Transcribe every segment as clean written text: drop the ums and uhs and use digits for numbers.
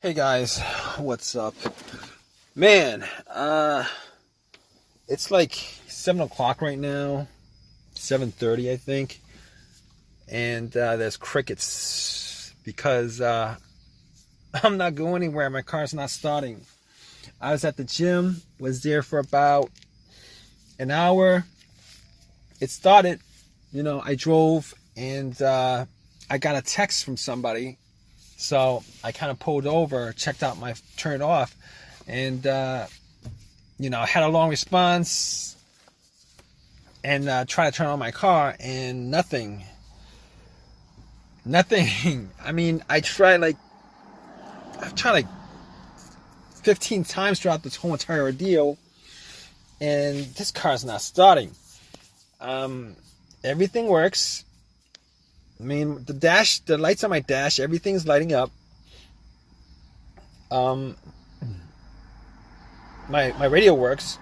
Hey guys, what's up? Man, it's like 7 o'clock right now, 7:30 I think, and there's crickets because I'm not going anywhere. My car's not starting. I was at the gym, was there for about an hour. It started, I drove and I got a text from somebody. So I kind of pulled over, checked out turned it off, and, I had a long response and tried to turn on my car and nothing. I mean, I've tried like 15 times throughout this whole entire ordeal, and this car's not starting. Everything works. I mean, the lights on my dash, everything's lighting up. My radio works.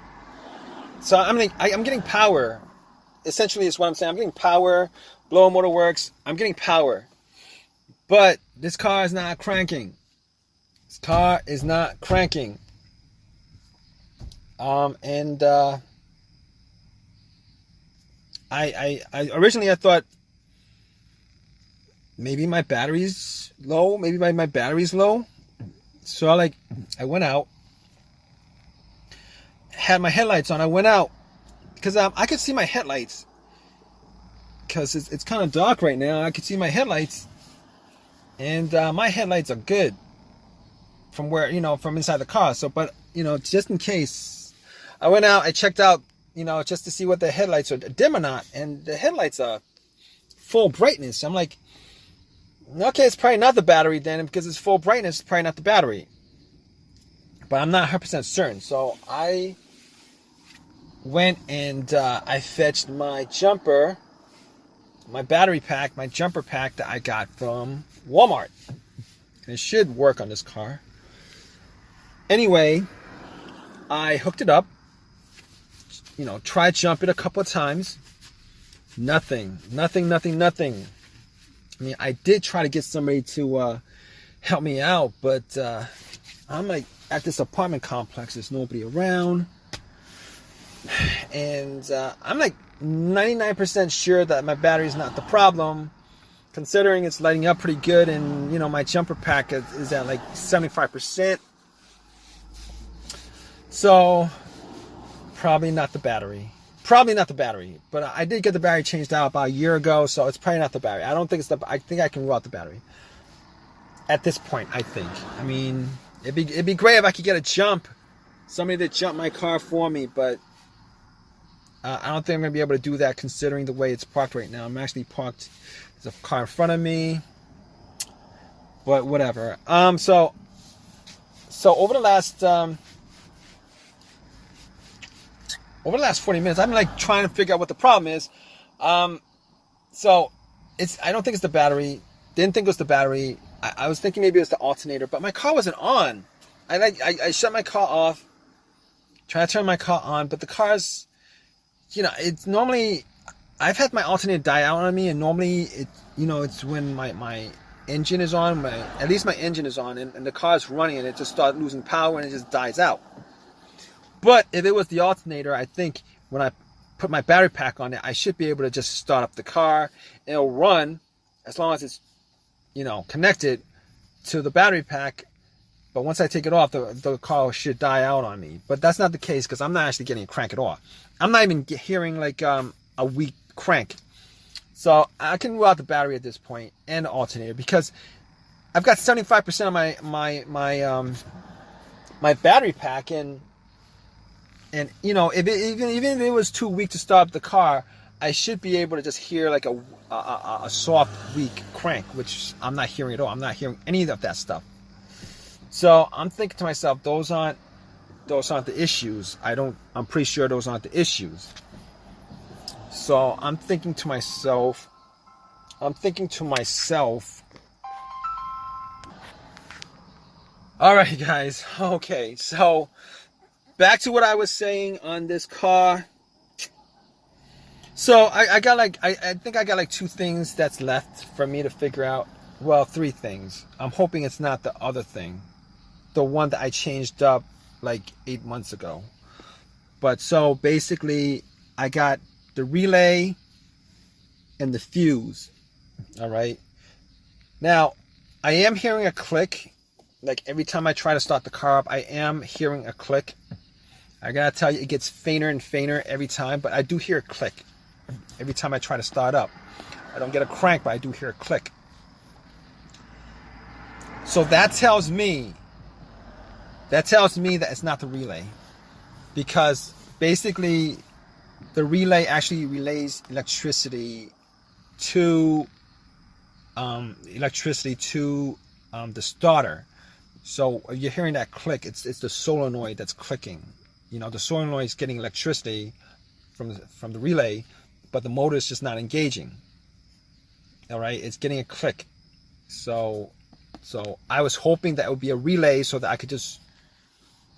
So I'm getting power. Essentially, is what I'm saying. I'm getting power. Blower motor works. I'm getting power. But this car is not cranking. I originally I thought maybe my battery's low. Maybe my battery's low. So I went out, had my headlights on. I went out because I could see my headlights because it's kind of dark right now. I could see my headlights, and my headlights are good from from inside the car. So, but just in case, I went out. I checked out, just to see what the headlights are dim or not, and the headlights are full brightness. I'm like, okay, it's probably not the battery then, because it's full brightness, it's probably not the battery. But I'm not 100% certain. So I went and I fetched my jumper, my battery pack, my jumper pack that I got from Walmart. And it should work on this car. Anyway, I hooked it up, tried jump it a couple of times. Nothing. I mean, I did try to get somebody to help me out, but I'm like at this apartment complex. There's nobody around. And I'm like 99% sure that my battery's not the problem, considering it's lighting up pretty good. And, my jumper pack is at like 75%. So, probably not the battery. But I did get the battery changed out about a year ago, so it's probably not the battery. I don't think I think I can rule out the battery. At this point, I think. I mean, it'd be great if I could get somebody to jump my car for me, but I don't think I'm going to be able to do that considering the way it's parked right now. I'm actually parked, there's a car in front of me, but whatever. So over the last 40 minutes, I'm like trying to figure out what the problem is. So I don't think it's the battery. Didn't think it was the battery. I was thinking maybe it was the alternator, but my car wasn't on. I shut my car off, trying to turn my car on, but the car's, it's normally, I've had my alternator die out on me, and normally it's when my engine is on, at least my engine is on, and the car's running, and it just starts losing power and it just dies out. But if it was the alternator, I think when I put my battery pack on it, I should be able to just start up the car. It'll run as long as it's, connected to the battery pack. But once I take it off, the car should die out on me. But that's not the case because I'm not actually getting a crank at all. I'm not even hearing like a weak crank. So I can rule out the battery at this point and the alternator because I've got 75% of my battery pack in. And even if it was too weak to start up the car, I should be able to just hear like a soft, weak crank, which I'm not hearing at all. I'm not hearing any of that stuff. So I'm thinking to myself, those aren't the issues. I'm pretty sure those aren't the issues. So I'm thinking to myself. All right, guys. Okay, so. Back to what I was saying on this car. So I think I got like 2 things that's left for me to figure out. Well, 3 things. I'm hoping it's not the other thing. the one that I changed up like 8 months ago. But so basically, I got the relay and the fuse. All right. Now, I am hearing a click. Like every time I try to start the car up, I am hearing a click. I gotta tell you, it gets fainter and fainter every time, but I do hear a click every time I try to start up. I don't get a crank, but I do hear a click. So that tells me that it's not the relay, because basically the relay actually relays electricity to the starter. So you're hearing that click. It's the solenoid that's clicking. You know, the solenoid is getting electricity from the relay, but the motor is just not engaging. All right, it's getting a click. So I was hoping that it would be a relay so that I could just,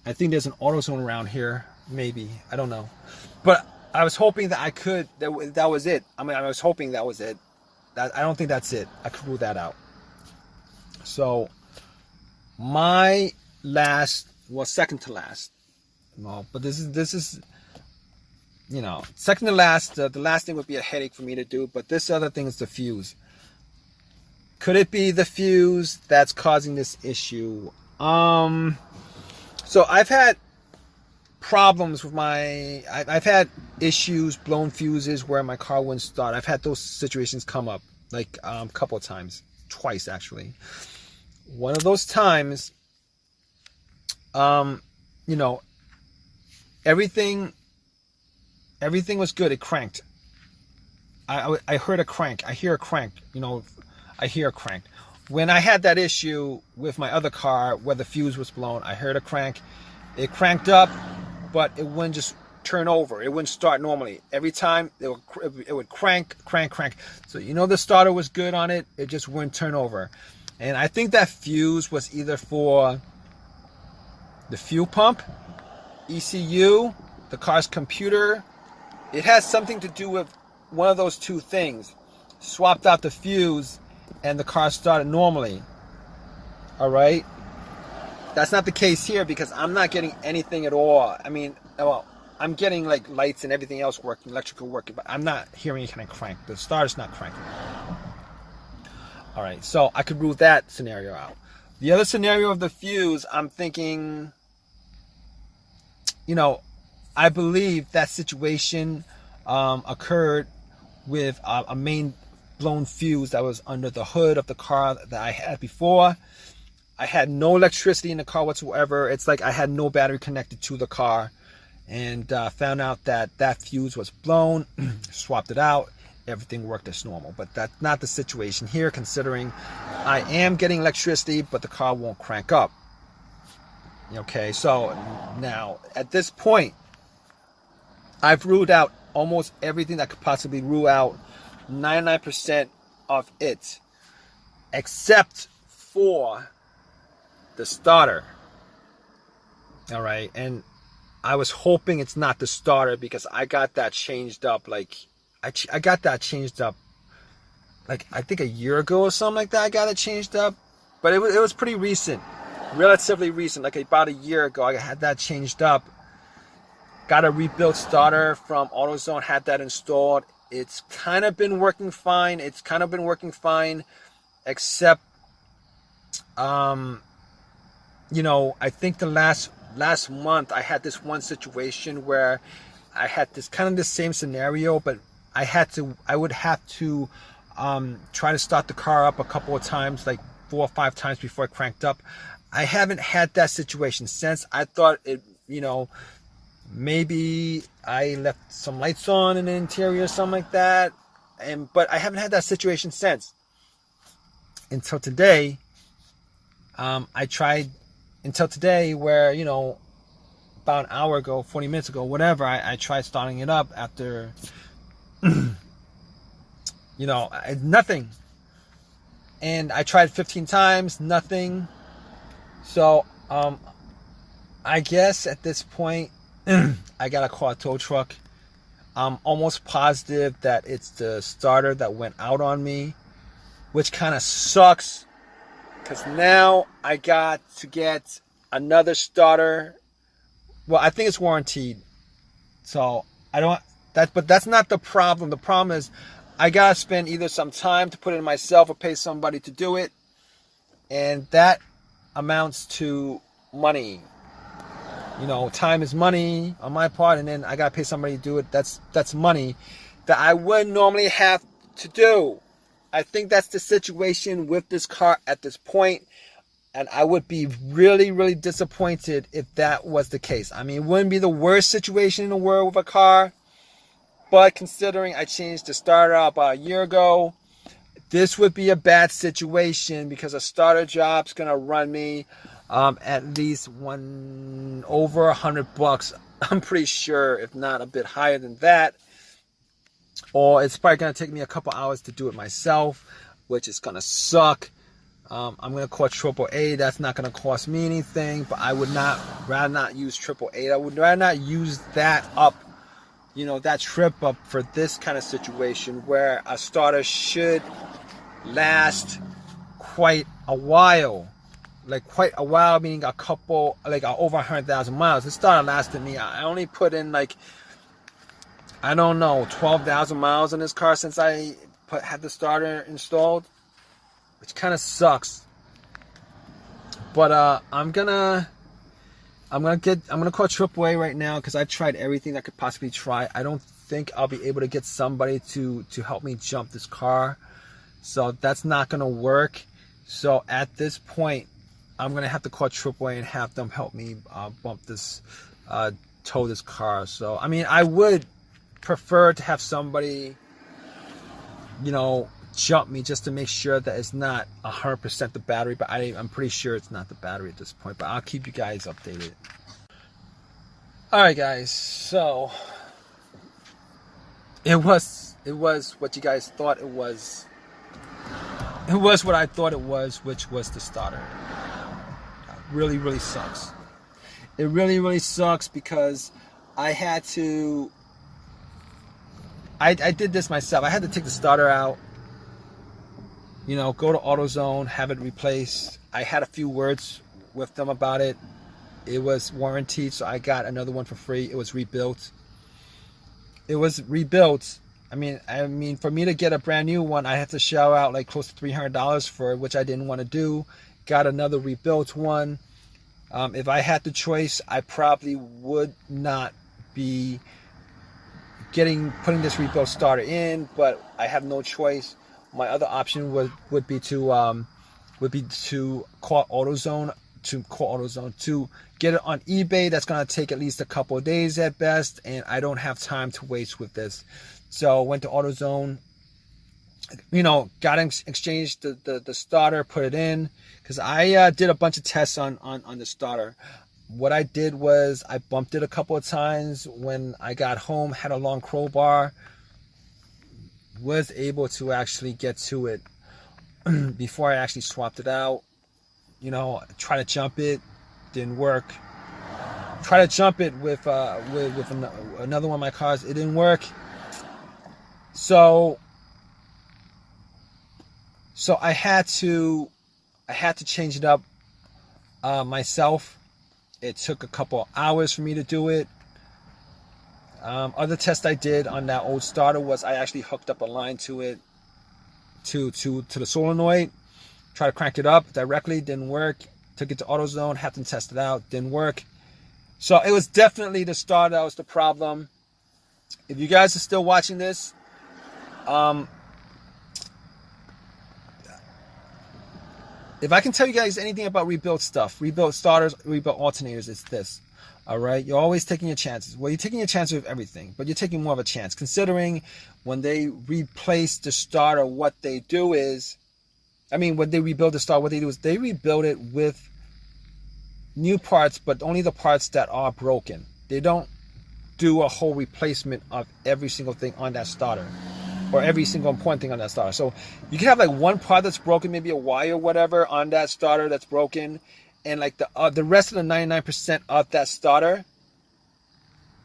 I think there's an AutoZone around here, maybe, I don't know. But I was hoping that that was it. I mean, I was hoping that was it. I don't think that's it. I could rule that out. So my last, well, second to last, no, but this is, you know, second to last. The last thing would be a headache for me to do, but this other thing is the fuse. Could it be the fuse that's causing this issue? So I've had problems with I've had issues, blown fuses where my car wouldn't start. I've had those situations come up like a couple of times, twice actually. One of those times, you know, everything was good. It cranked. I heard a crank. I hear a crank. You know, I hear a crank. When I had that issue with my other car where the fuse was blown, I heard a crank. It cranked up, but it wouldn't just turn over. It wouldn't start normally. Every time it would crank. So you know the starter was good on it. It just wouldn't turn over. And I think that fuse was either for the fuel pump, ECU, the car's computer. It has something to do with one of those two things. Swapped out the fuse and the car started normally. All right. That's not the case here because I'm not getting anything at all. I mean, well, I'm getting like lights and everything else working, electrical working, but I'm not hearing any kind of crank. The starter's not cranking. All right, so I could rule that scenario out. The other scenario of the fuse, I'm thinking, you know, I believe that situation occurred with a main blown fuse that was under the hood of the car that I had before. I had no electricity in the car whatsoever. It's like I had no battery connected to the car, and found out that that fuse was blown, swapped it out. Everything worked as normal, but that's not the situation here, considering I am getting electricity, but the car won't crank up. Okay, so now at this point, I've ruled out almost everything that could possibly rule out 99% of it, except for the starter. All right, and I was hoping it's not the starter because I got that changed up like I got that changed up like I think a year ago or something like that. I got it changed up, but it was pretty recent, relatively recent, like about a year ago. I had that changed up. Got a rebuilt starter from AutoZone, had that installed. It's kind of been working fine. Except you know, I think the last month I had this one situation where I had this kind of the same scenario, but I would have to try to start the car up a couple of times, like 4 or 5 times before it cranked up. I haven't had that situation since. I thought it, you know, maybe I left some lights on in the interior or something like that, but I haven't had that situation since. Until today, I tried until today where, you know, about an hour ago, 40 minutes ago, whatever, I tried starting it up after, you know, nothing. And I tried 15 times, nothing. So, I guess at this point, I gotta call a tow truck. I'm almost positive that it's the starter that went out on me, which kind of sucks, because now I got to get another starter. Well, I think it's warranted. So I don't but that's not the problem. The problem is I gotta spend either some time to put it in myself or pay somebody to do it. And that amounts to money. You know, time is money on my part, and then I gotta pay somebody to do it. That's money that I wouldn't normally have to do. I think that's the situation with this car at this point, and I would be really, really disappointed if that was the case. I mean, it wouldn't be the worst situation in the world with a car, but considering I changed the starter out about a year ago, this would be a bad situation because a starter job's gonna run me at least over $100. I'm pretty sure, if not a bit higher than that. Or it's probably gonna take me a couple hours to do it myself, which is gonna suck. I'm gonna call AAA. That's not gonna cost me anything, but I would rather not use AAA. I would rather not use that up, you know, that trip up for this kind of situation where a starter should last quite a while. Like quite a while, meaning a couple, like over 100,000 miles. This starter lasted me, I only put in like, I don't know, 12,000 miles in this car since I had the starter installed, which kind of sucks. But I'm gonna call AAA right now because I've tried everything I could possibly try. I don't think I'll be able to get somebody to help me jump this car, so that's not gonna work. So at this point, I'm gonna have to call AAA and have them help me tow this car. So I mean, I would prefer to have somebody, you know, jump me just to make sure that it's not 100% the battery, but I'm pretty sure it's not the battery at this point, but I'll keep you guys updated. Alright guys, so it was what you guys thought it was. It was what I thought it was, which was the starter. Really, really sucks. It really, really sucks because I had to I did this myself. I had to take the starter out, you know, go to AutoZone, have it replaced. I had a few words with them about it. It was warranted, so I got another one for free. It was rebuilt. I mean, for me to get a brand new one, I had to shell out like close to $300 for it, which I didn't want to do. Got another rebuilt one. If I had the choice, I probably would not be putting this rebuilt starter in, but I have no choice. My other option would be to call AutoZone to get it on eBay. That's gonna take at least a couple of days at best, and I don't have time to waste with this. So went to AutoZone, you know, exchanged the starter, put it in, because I did a bunch of tests on the starter. What I did was I bumped it a couple of times when I got home, had a long crowbar, was able to actually get to it before I actually swapped it out. You know, try to jump it, didn't work. Try to jump it with another one of my cars, it didn't work. So I had to change it up myself. It took a couple hours for me to do it. Other test I did on that old starter was I actually hooked up a line to it, to the solenoid. Tried to crank it up directly, didn't work. Took it to AutoZone, had them test it out, didn't work. So it was definitely the starter that was the problem. If you guys are still watching this, if I can tell you guys anything about rebuilt stuff, rebuilt starters, rebuilt alternators, it's this. All right, you're always taking your chances. Well, you're taking your chances with everything, but you're taking more of a chance. Considering when they replace the starter, what they do is, when they rebuild the starter, what they do is they rebuild it with new parts, but only the parts that are broken. They don't do a whole replacement of every single thing on that starter, or every single important thing on that starter. So you can have like one part that's broken, maybe a wire or whatever on that starter that's broken, and like the rest of the 99% of that starter,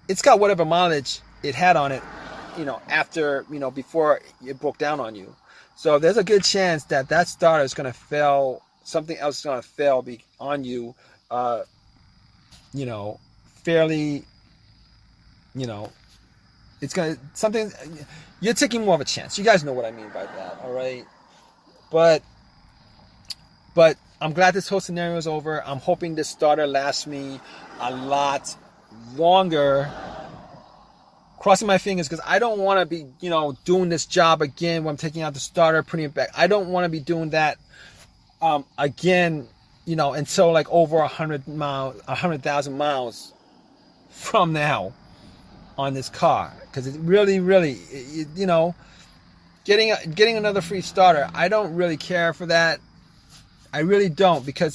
it's got whatever mileage it had on it, after, before it broke down on you. So there's a good chance that that starter is going to fail, something else is going to fail on you you know, fairly, you know, it's gonna something. You're taking more of a chance. You guys know what I mean by that, all right? But I'm glad this whole scenario is over. I'm hoping this starter lasts me a lot longer. Crossing my fingers, because I don't want to be, you know, doing this job again when I'm taking out the starter, putting it back. I don't want to be doing that again, you know, until like over 100,000 miles from now on this car. Because it really, you know, getting another free starter, I don't really care for that. I really don't, because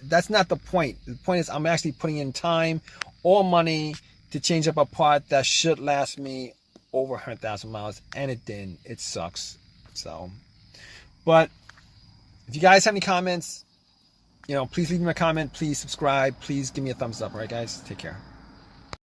that's not the point. The point is I'm actually putting in time or money to change up a part that should last me over 100,000 miles, and it didn't. It sucks. So, but if you guys have any comments, you know, please leave me a comment. Please subscribe. Please give me a thumbs up. All right, guys, take care.